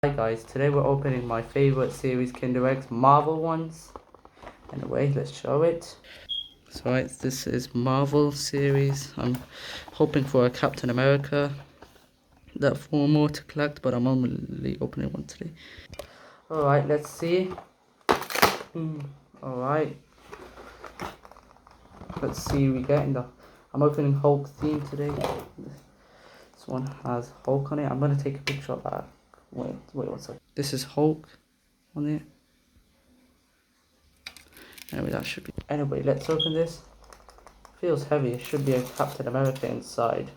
Hi guys, today we're opening my favorite series Kinder Eggs, Marvel ones. Anyway, let's show it. So right, this is Marvel series. I'm hoping for a Captain America. There are 4 more to collect, but I'm only opening one today. Alright, let's see. Alright. Let's see we get in the... I'm opening Hulk theme today. This one has Hulk on it. I'm gonna take a picture of that. Wait 1 second. This is Hulk on it. Anyway, that should be... Anyway, let's open this. Feels heavy. It should be a Captain America inside.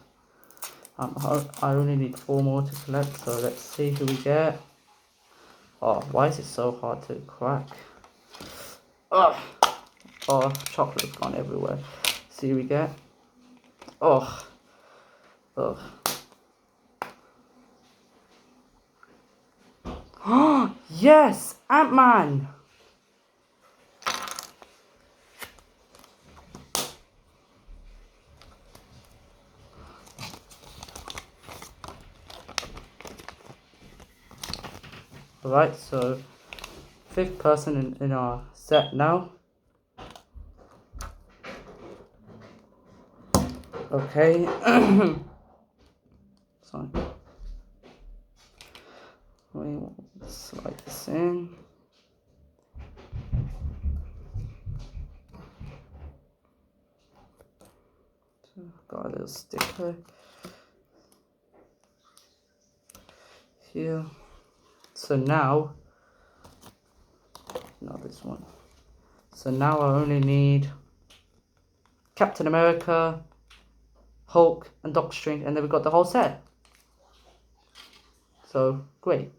I only need 4 more to collect, so let's see who we get. Oh, why is it so hard to crack? Oh, chocolate's gone everywhere. See who we get. Oh. Oh, yes! Antman! Alright, so 5th person in our set now. Okay. Sorry. Wait, slide this in. Got a little sticker here. So now, not this one. So now I only need Captain America, Hulk, and Doctor Strange, and then we've got the whole set. So great.